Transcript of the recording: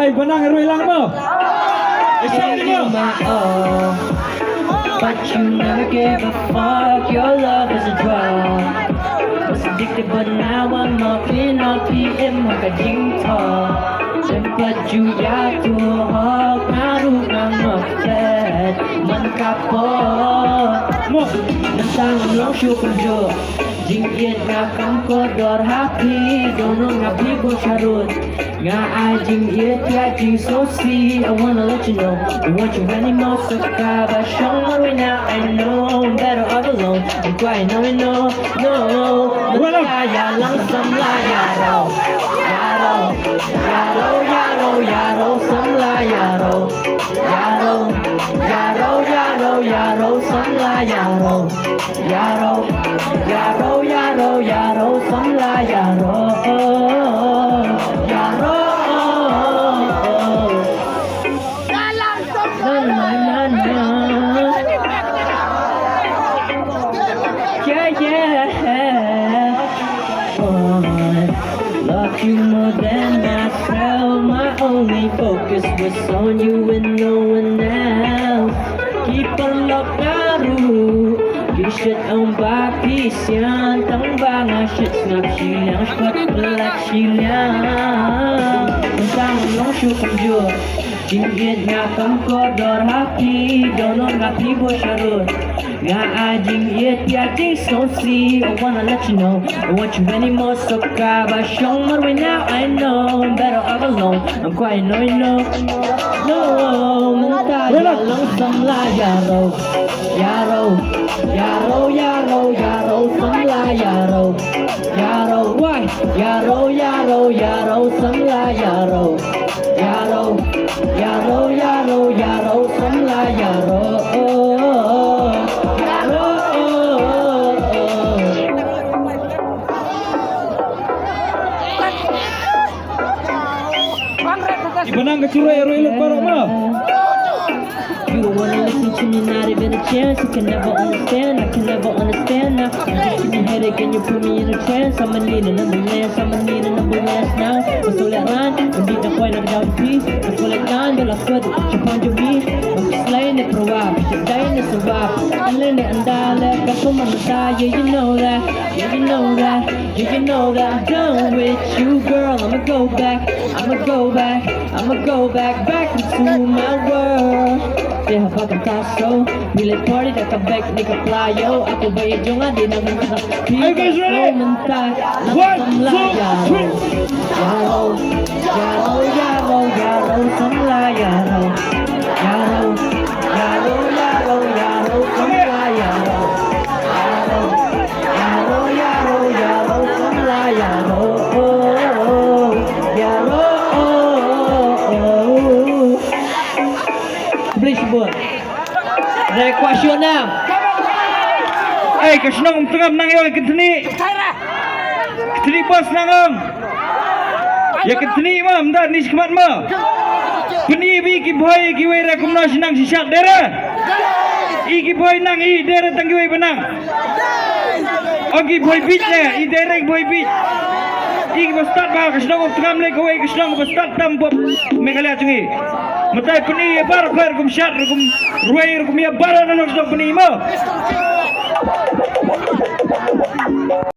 Ay, banang roy lang mo. Isang mo. But you never gave a fuck. Your love is a drug. Was addicted, but now I'm up in a BM. Sempat to hawk naruh ng magpet. Man kapot Nantang long syuk jo Jingit nga kang kodor happy Dono nga bibo charut Nga ajing it ya jing so see I wanna let you know I want you anymore so ka ba syong marwin now I know I'm better all alone I'm quiet no no Nantaya lang samlaya raw Yaro Yaro Yaro Yaro samlaya raw Yaro Yaro Yaro Yaro samlaya raw Yaro Yaro Yaro Yaro samlaya raw Yaro Love you more than myself. My only focus was on you and no one else. Keep on lock naru. Kishet ang bakis yan. Tang banga shit snap silang. Shpat black silang. Ang tangan long syukang jo. Jinggit nga kang kodor haki. Dono nga pibo syarut. Nga ajing it yating so see I wanna let you know I want you anymore so ka ba syong marwin now I know I'm better off alone I'm quiet no Mantaya lang samla yaro Yaro Yaro Yaro Yaro samla yaro Yaro why Yaro Yaro Yaro samla yaro Yaro Yaro Yaro Yaro samla yaro Ibanang kecurai roy lu parok mo. You wanna listen to me, not even a chance. You can never understand, I can never understand now. You just give me a headache and you put me in a trance. I'ma need another lance, I'ma need another lance now. Masuliran, hindi na ko'y nag-downbeat. Masuliran, dala ko, siya conjugate. Mag-slay na prowa, siya tayo na survive. Alin na andala, kako manatay. Yeah, you know that, yeah, you know that, yeah, you know that. I'm done with you, girl, I'ma go back into my world. Deha bakang taso Bilay party na kabek ni kaplayo Ako ba yung nga di naman Hey guys, ready? 1, 2, 3 Yaro Yaro Yaro Yaro samla yaro Yaro Yaro Yaro Yaro samla yaro Yaro Yaro Yaro Yaro samla yaro Yaro Please buat Requasionam Ay, kasunong tengam nang yoy keteni bos nangong Ya keteni mam dah nis kemat ma Peni bi ki boy ki wei rekomna sinang sisak dera I ki boy nang I dera tang ki wei benang O ki boy bit ne I dera ki boy bit I ki bastat ba kasunong tengam le ko wei kasunong bastat tam pop megalaya tungi Matai peni bar kum syat kum ruai kum ya baran anak peni mo